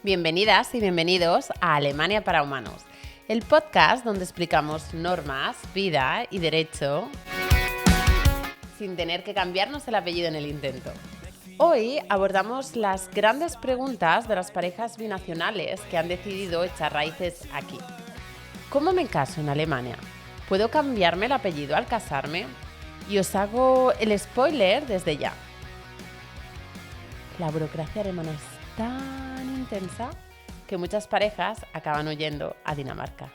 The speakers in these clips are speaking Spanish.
Bienvenidas y bienvenidos a Alemania para Humanos, el podcast donde explicamos normas, vida y derecho sin tener que cambiarnos el apellido en el intento. Hoy abordamos las grandes preguntas de las parejas binacionales que han decidido echar raíces aquí. ¿Cómo me caso en Alemania? ¿Puedo cambiarme el apellido al casarme? Y os hago el spoiler desde ya. La burocracia alemana es tan intensa que muchas parejas acaban huyendo a Dinamarca.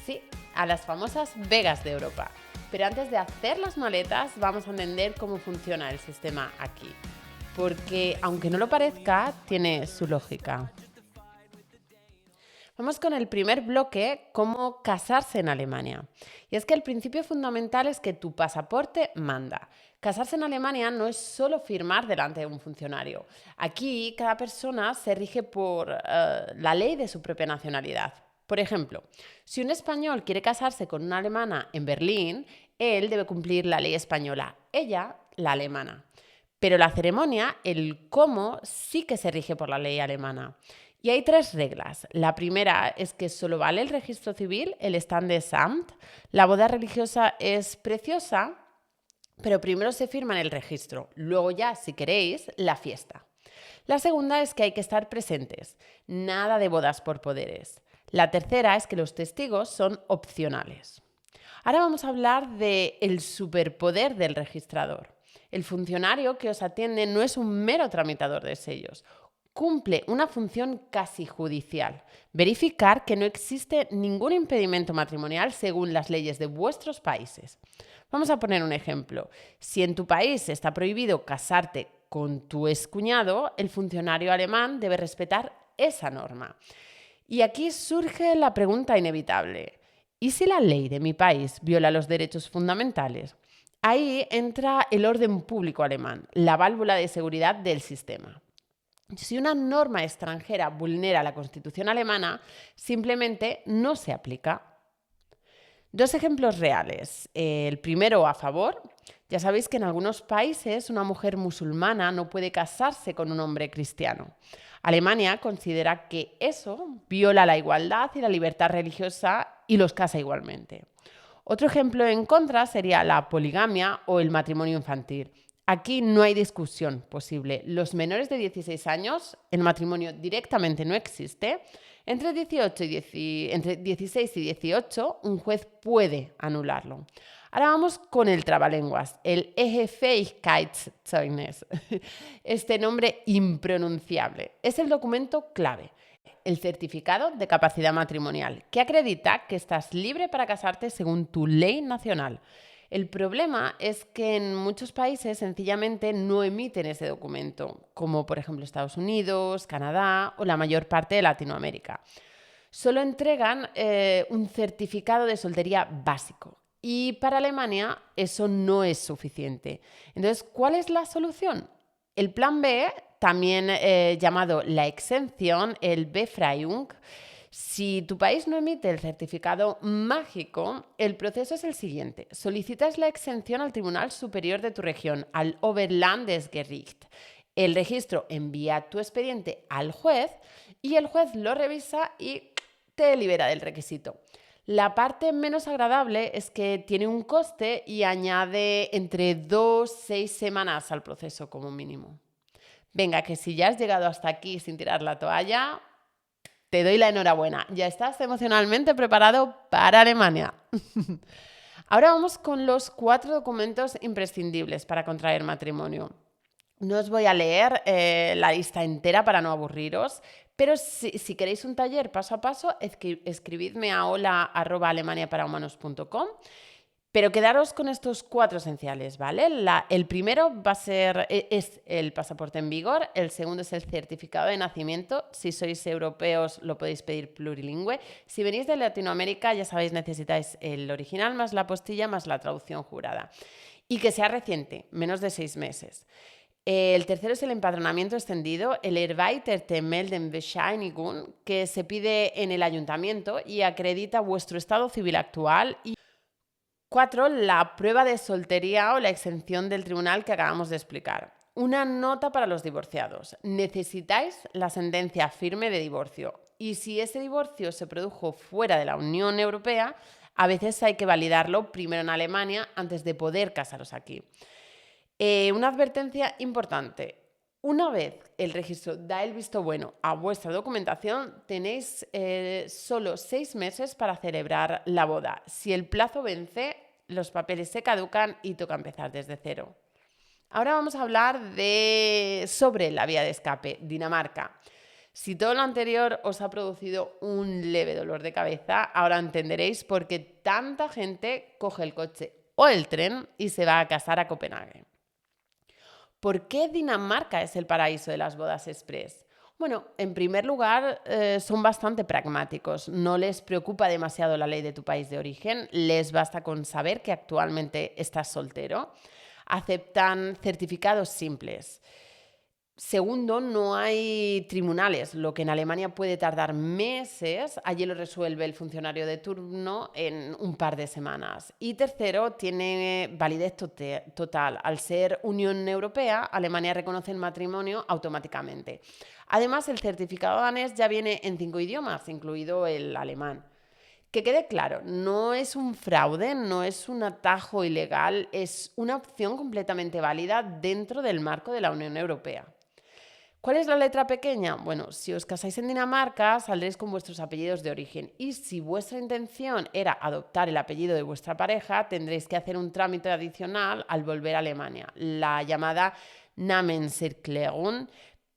Sí, a las famosas Vegas de Europa. Pero antes de hacer las maletas vamos a entender cómo funciona el sistema aquí. Porque, aunque no lo parezca, tiene su lógica. Vamos con el primer bloque, cómo casarse en Alemania. Y es que el principio fundamental es que tu pasaporte manda. Casarse en Alemania no es solo firmar delante de un funcionario. Aquí cada persona se rige por la ley de su propia nacionalidad. Por ejemplo, si un español quiere casarse con una alemana en Berlín, él debe cumplir la ley española, ella la alemana. Pero la ceremonia, el cómo, sí que se rige por la ley alemana. Y hay 3 reglas. La primera es que solo vale el registro civil, el Standesamt. La boda religiosa es preciosa, pero primero se firma en el registro, luego ya, si queréis, la fiesta. La segunda es que hay que estar presentes, nada de bodas por poderes. La tercera es que los testigos son opcionales. Ahora vamos a hablar del superpoder del registrador. El funcionario que os atiende no es un mero tramitador de sellos. Cumple una función casi judicial, verificar que no existe ningún impedimento matrimonial según las leyes de vuestros países. Vamos a poner un ejemplo. Si en tu país está prohibido casarte con tu excuñado, el funcionario alemán debe respetar esa norma. Y aquí surge la pregunta inevitable. ¿Y si la ley de mi país viola los derechos fundamentales? Ahí entra el orden público alemán, la válvula de seguridad del sistema. Si una norma extranjera vulnera la Constitución alemana, simplemente no se aplica. 2 ejemplos reales. El primero a favor. Ya sabéis que en algunos países una mujer musulmana no puede casarse con un hombre cristiano. Alemania considera que eso viola la igualdad y la libertad religiosa y los casa igualmente. Otro ejemplo en contra sería la poligamia o el matrimonio infantil. Aquí no hay discusión posible. Los menores de 16 años, el matrimonio directamente no existe. Entre 16 y 18, un juez puede anularlo. Ahora vamos con el trabalenguas, el Ehefähigkeitszeugnis. Este nombre impronunciable es el documento clave. El certificado de capacidad matrimonial, que acredita que estás libre para casarte según tu ley nacional. El problema es que en muchos países sencillamente no emiten ese documento, como por ejemplo Estados Unidos, Canadá o la mayor parte de Latinoamérica. Solo entregan un certificado de soltería básico y para Alemania eso no es suficiente. Entonces, ¿cuál es la solución? El plan B, también llamado la exención, el Befreiung. Si tu país no emite el certificado mágico, el proceso es el siguiente. Solicitas la exención al Tribunal Superior de tu región, al Oberlandesgericht. El registro envía tu expediente al juez y el juez lo revisa y te libera del requisito. La parte menos agradable es que tiene un coste y añade entre 2 y 6 semanas al proceso como mínimo. Venga, que si ya has llegado hasta aquí sin tirar la toalla, te doy la enhorabuena. Ya estás emocionalmente preparado para Alemania. Ahora vamos con los 4 documentos imprescindibles para contraer matrimonio. No os voy a leer la lista entera para no aburriros, pero si queréis un taller paso a paso, escribidme a hola@alemaniaparahumanos.com. Pero quedaros con estos 4 esenciales, ¿vale? El primero es el pasaporte en vigor, el segundo es el certificado de nacimiento. Si sois europeos lo podéis pedir plurilingüe. Si venís de Latinoamérica, ya sabéis, necesitáis el original más la apostilla más la traducción jurada. Y que sea reciente, menos de 6 meses. El tercero es el empadronamiento extendido, el Erweiterte Meldenbescheinigung, que se pide en el ayuntamiento y acredita vuestro estado civil actual. Y 4, la prueba de soltería o la exención del tribunal que acabamos de explicar. Una nota para los divorciados. Necesitáis la sentencia firme de divorcio. Y si ese divorcio se produjo fuera de la Unión Europea, a veces hay que validarlo primero en Alemania antes de poder casaros aquí. Una advertencia importante. Una vez el registro da el visto bueno a vuestra documentación, tenéis solo 6 meses para celebrar la boda. Si el plazo vence, los papeles se caducan y toca empezar desde cero. Ahora vamos a hablar sobre la vía de escape, Dinamarca. Si todo lo anterior os ha producido un leve dolor de cabeza, ahora entenderéis por qué tanta gente coge el coche o el tren y se va a casar a Copenhague. ¿Por qué Dinamarca es el paraíso de las bodas express? Bueno, en primer lugar, son bastante pragmáticos. No les preocupa demasiado la ley de tu país de origen. Les basta con saber que actualmente estás soltero. Aceptan certificados simples. Segundo, no hay tribunales, lo que en Alemania puede tardar meses, allí lo resuelve el funcionario de turno en un par de semanas. Y tercero, tiene validez total. Al ser Unión Europea, Alemania reconoce el matrimonio automáticamente. Además, el certificado danés ya viene en 5 idiomas, incluido el alemán. Que quede claro, no es un fraude, no es un atajo ilegal, es una opción completamente válida dentro del marco de la Unión Europea. ¿Cuál es la letra pequeña? Bueno, si os casáis en Dinamarca, saldréis con vuestros apellidos de origen. Y si vuestra intención era adoptar el apellido de vuestra pareja, tendréis que hacer un trámite adicional al volver a Alemania, la llamada Namenserklärung,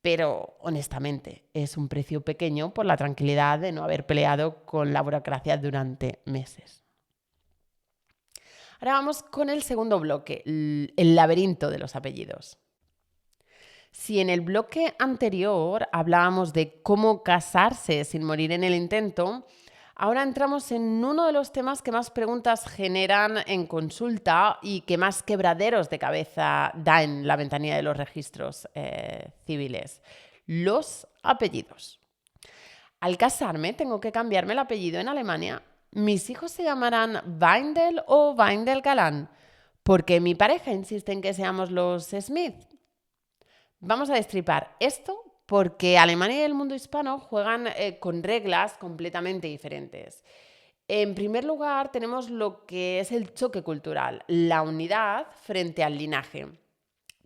pero honestamente es un precio pequeño por la tranquilidad de no haber peleado con la burocracia durante meses. Ahora vamos con el segundo bloque, el laberinto de los apellidos. Si en el bloque anterior hablábamos de cómo casarse sin morir en el intento, ahora entramos en uno de los temas que más preguntas generan en consulta y que más quebraderos de cabeza da en la ventanilla de los registros civiles: los apellidos. Al casarme tengo que cambiarme el apellido en Alemania. ¿Mis hijos se llamarán Weindel o Weindel-Galán? Porque mi pareja insiste en que seamos los Smith. Vamos a destripar esto porque Alemania y el mundo hispano juegan con reglas completamente diferentes. En primer lugar, tenemos lo que es el choque cultural, la unidad frente al linaje.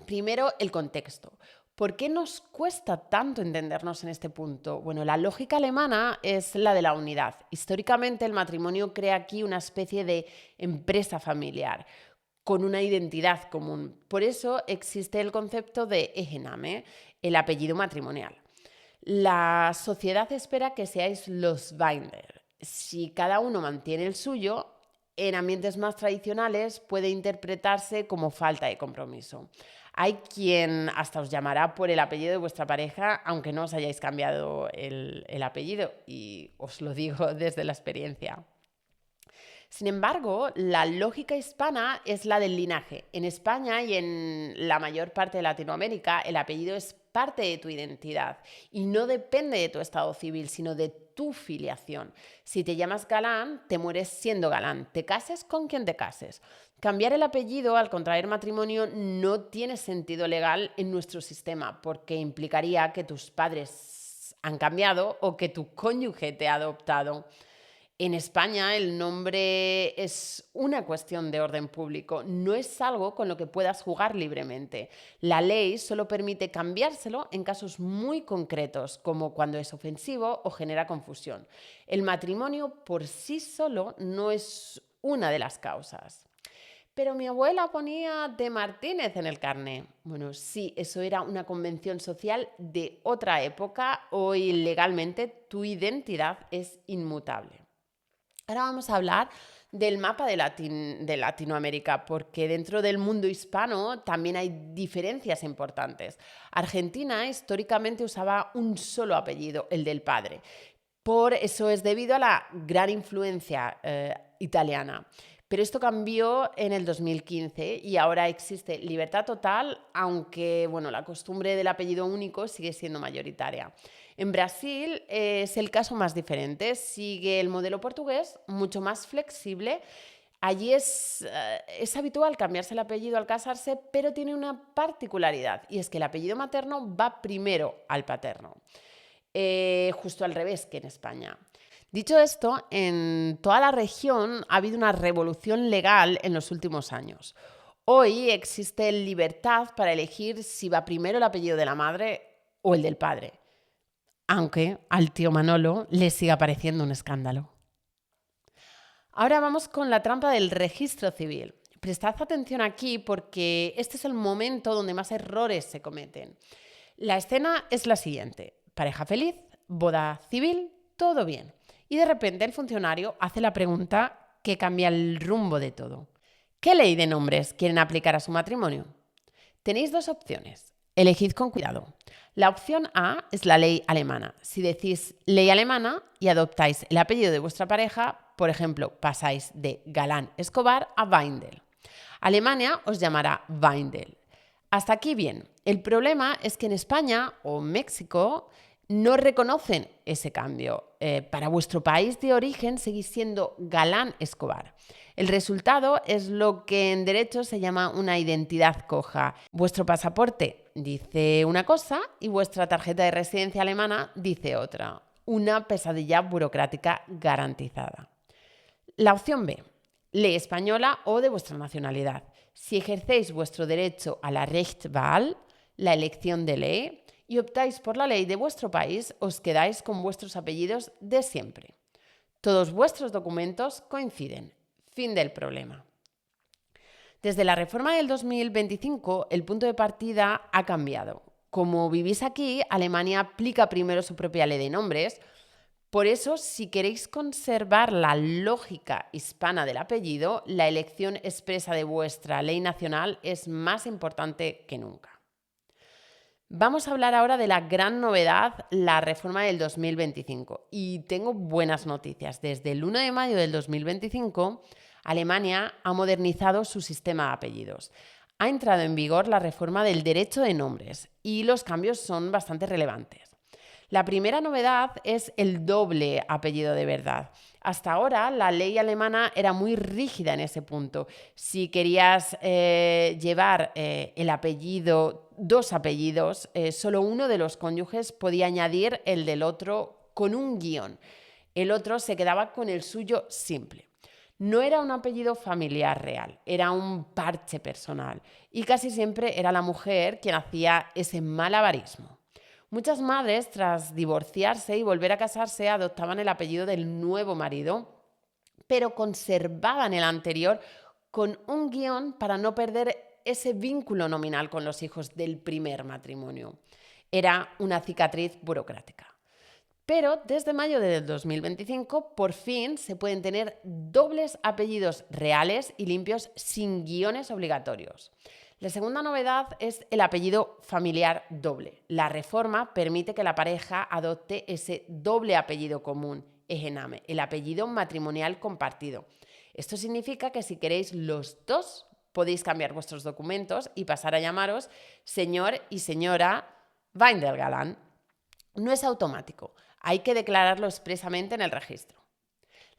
Primero, el contexto. ¿Por qué nos cuesta tanto entendernos en este punto? Bueno, la lógica alemana es la de la unidad. Históricamente, el matrimonio crea aquí una especie de empresa familiar con una identidad común. Por eso existe el concepto de Ehename, el apellido matrimonial. La sociedad espera que seáis los Binder. Si cada uno mantiene el suyo, en ambientes más tradicionales puede interpretarse como falta de compromiso. Hay quien hasta os llamará por el apellido de vuestra pareja, aunque no os hayáis cambiado el apellido, y os lo digo desde la experiencia. Sin embargo, la lógica hispana es la del linaje. En España y en la mayor parte de Latinoamérica, el apellido es parte de tu identidad y no depende de tu estado civil, sino de tu filiación. Si te llamas Galán, te mueres siendo Galán, te cases con quien te cases. Cambiar el apellido al contraer matrimonio no tiene sentido legal en nuestro sistema, porque implicaría que tus padres han cambiado o que tu cónyuge te ha adoptado. En España el nombre es una cuestión de orden público, no es algo con lo que puedas jugar libremente. La ley solo permite cambiárselo en casos muy concretos, como cuando es ofensivo o genera confusión. El matrimonio por sí solo no es una de las causas. Pero mi abuela ponía de Martínez en el carné. Bueno, sí, eso era una convención social de otra época. Hoy legalmente tu identidad es inmutable. Ahora vamos a hablar del mapa de Latinoamérica, porque dentro del mundo hispano también hay diferencias importantes. Argentina históricamente usaba un solo apellido, el del padre. Por eso es debido a la gran influencia italiana. Pero esto cambió en el 2015 y ahora existe libertad total, aunque bueno, la costumbre del apellido único sigue siendo mayoritaria. En Brasil es el caso más diferente, sigue el modelo portugués, mucho más flexible. Allí es habitual cambiarse el apellido al casarse, pero tiene una particularidad, y es que el apellido materno va primero al paterno, justo al revés que en España. Dicho esto, en toda la región ha habido una revolución legal en los últimos años. Hoy existe libertad para elegir si va primero el apellido de la madre o el del padre, aunque al tío Manolo le siga pareciendo un escándalo. Ahora vamos con la trampa del registro civil. Prestad atención aquí porque este es el momento donde más errores se cometen. La escena es la siguiente: pareja feliz, boda civil, todo bien. Y de repente el funcionario hace la pregunta que cambia el rumbo de todo. ¿Qué ley de nombres quieren aplicar a su matrimonio? Tenéis dos opciones. Elegid con cuidado. La opción A es la ley alemana. Si decís ley alemana y adoptáis el apellido de vuestra pareja, por ejemplo, pasáis de Galán Escobar a Weindel. Alemania os llamará Weindel. Hasta aquí bien. El problema es que en España o México no reconocen ese cambio. Para vuestro país de origen seguís siendo Galán Escobar. El resultado es lo que en derecho se llama una identidad coja. Vuestro pasaporte dice una cosa y vuestra tarjeta de residencia alemana dice otra. Una pesadilla burocrática garantizada. La opción B, ley española o de vuestra nacionalidad. Si ejercéis vuestro derecho a la Rechtwahl, la elección de ley, y optáis por la ley de vuestro país, os quedáis con vuestros apellidos de siempre. Todos vuestros documentos coinciden. Fin del problema. Desde la reforma del 2025, el punto de partida ha cambiado. Como vivís aquí, Alemania aplica primero su propia ley de nombres. Por eso, si queréis conservar la lógica hispana del apellido, la elección expresa de vuestra ley nacional es más importante que nunca. Vamos a hablar ahora de la gran novedad, la reforma del 2025. Y tengo buenas noticias. Desde el 1 de mayo del 2025, Alemania ha modernizado su sistema de apellidos. Ha entrado en vigor la reforma del derecho de nombres y los cambios son bastante relevantes. La primera novedad es el doble apellido de verdad. Hasta ahora la ley alemana era muy rígida en ese punto. Si querías llevar el apellido, dos apellidos, solo uno de los cónyuges podía añadir el del otro con un guión. El otro se quedaba con el suyo simple. No era un apellido familiar real, era un parche personal. Y casi siempre era la mujer quien hacía ese malabarismo. Muchas madres, tras divorciarse y volver a casarse, adoptaban el apellido del nuevo marido, pero conservaban el anterior con un guión para no perder ese vínculo nominal con los hijos del primer matrimonio. Era una cicatriz burocrática. Pero desde mayo del 2025, por fin se pueden tener dobles apellidos reales y limpios sin guiones obligatorios. La segunda novedad es el apellido familiar doble. La reforma permite que la pareja adopte ese doble apellido común, Egename, el apellido matrimonial compartido. Esto significa que si queréis los dos, podéis cambiar vuestros documentos y pasar a llamaros señor y señora Weindel-Galán. No es automático, hay que declararlo expresamente en el registro.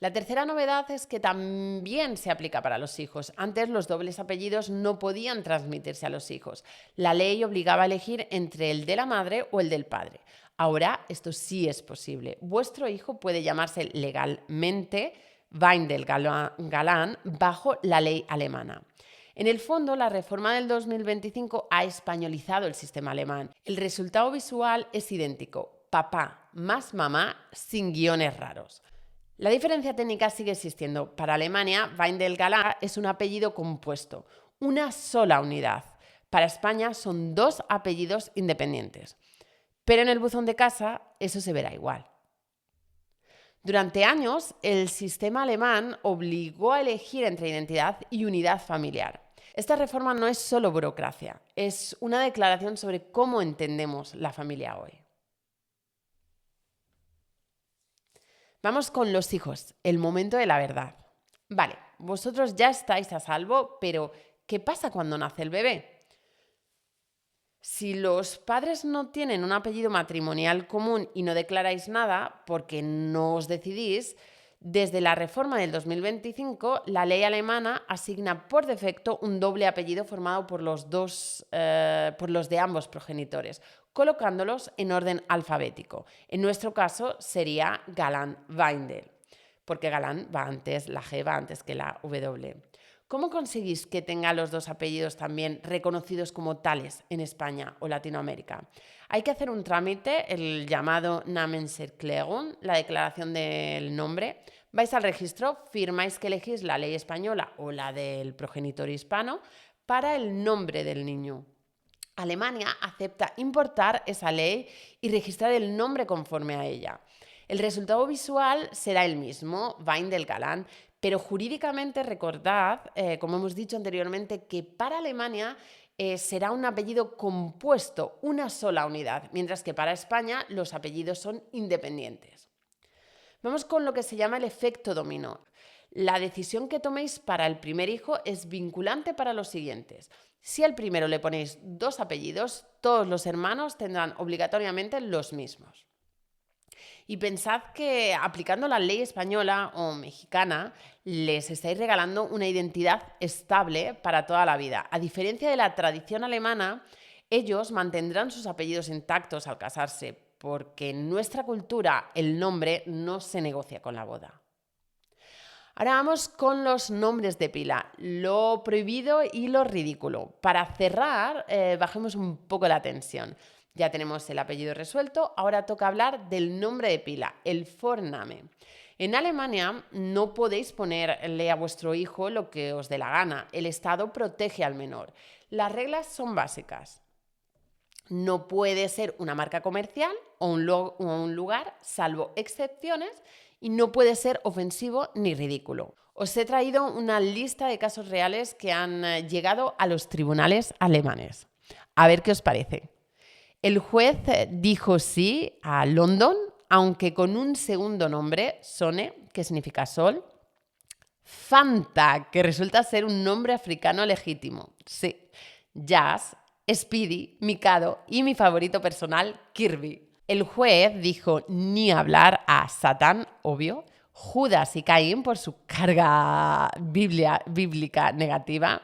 La tercera novedad es que también se aplica para los hijos. Antes los dobles apellidos no podían transmitirse a los hijos. La ley obligaba a elegir entre el de la madre o el del padre. Ahora esto sí es posible. Vuestro hijo puede llamarse legalmente Weindel-Galán bajo la ley alemana. En el fondo, la reforma del 2025 ha españolizado el sistema alemán. El resultado visual es idéntico: papá más mamá sin guiones raros. La diferencia técnica sigue existiendo. Para Alemania, Weindel-Galán es un apellido compuesto, una sola unidad. Para España son dos apellidos independientes. Pero en el buzón de casa eso se verá igual. Durante años, el sistema alemán obligó a elegir entre identidad y unidad familiar. Esta reforma no es solo burocracia, es una declaración sobre cómo entendemos la familia hoy. Vamos con los hijos, el momento de la verdad. Vale, vosotros ya estáis a salvo, pero ¿qué pasa cuando nace el bebé? Si los padres no tienen un apellido matrimonial común y no declaráis nada porque no os decidís, Desde la reforma del 2025, la ley alemana asigna por defecto un doble apellido formado por los de ambos progenitores, colocándolos en orden alfabético. En nuestro caso sería Galán-Weindel, porque Galán va antes, la G va antes que la W. ¿Cómo conseguís que tenga los dos apellidos también reconocidos como tales en España o Latinoamérica? Hay que hacer un trámite, el llamado Namenserklärung, la declaración del nombre. Vais al registro, firmáis que elegís la ley española o la del progenitor hispano para el nombre del niño. Alemania acepta importar esa ley y registrar el nombre conforme a ella. El resultado visual será el mismo, Weindel-Galán, pero jurídicamente recordad, como hemos dicho anteriormente, que para Alemania será un apellido compuesto, una sola unidad, mientras que para España los apellidos son independientes. Vamos con lo que se llama el efecto dominó. La decisión que toméis para el primer hijo es vinculante para los siguientes. Si al primero le ponéis 2 apellidos, todos los hermanos tendrán obligatoriamente los mismos. Y pensad que aplicando la ley española o mexicana les estáis regalando una identidad estable para toda la vida. A diferencia de la tradición alemana, ellos mantendrán sus apellidos intactos al casarse, porque en nuestra cultura el nombre no se negocia con la boda. Ahora vamos con los nombres de pila, lo prohibido y lo ridículo. Para cerrar, bajemos un poco la tensión. Ya tenemos el apellido resuelto, ahora toca hablar del nombre de pila, el Vorname. En Alemania no podéis ponerle a vuestro hijo lo que os dé la gana. El Estado protege al menor. Las reglas son básicas. No puede ser una marca comercial o un lugar, salvo excepciones, y no puede ser ofensivo ni ridículo. Os he traído una lista de casos reales que han llegado a los tribunales alemanes. A ver qué os parece. El juez dijo sí a London, aunque con un segundo nombre, Sone, que significa sol, Fanta, que resulta ser un nombre africano legítimo, sí, Jazz, Speedy, Mikado y mi favorito personal, Kirby. El juez dijo ni hablar a Satán, obvio, Judas y Caín por su carga bíblica negativa,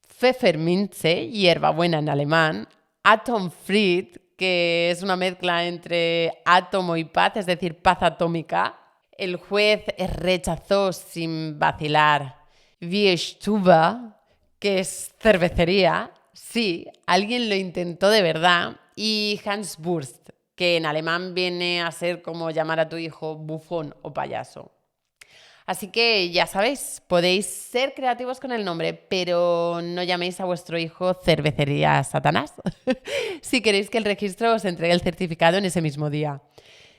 Pfefferminze, hierbabuena en alemán, Atomfried, que es una mezcla entre átomo y paz, es decir, paz atómica. El juez rechazó sin vacilar Bierstube, que es cervecería. Sí, alguien lo intentó de verdad. Y Hanswurst, que en alemán viene a ser como llamar a tu hijo bufón o payaso. Así que ya sabéis, podéis ser creativos con el nombre, pero no llaméis a vuestro hijo cervecería Satanás si queréis que el registro os entregue el certificado en ese mismo día.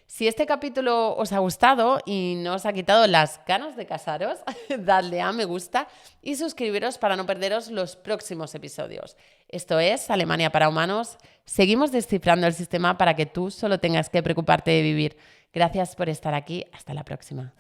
Si este capítulo os ha gustado y no os ha quitado las ganas de casaros, dadle a me gusta y suscribiros para no perderos los próximos episodios. Esto es Alemania para Humanos. Seguimos descifrando el sistema para que tú solo tengas que preocuparte de vivir. Gracias por estar aquí. Hasta la próxima.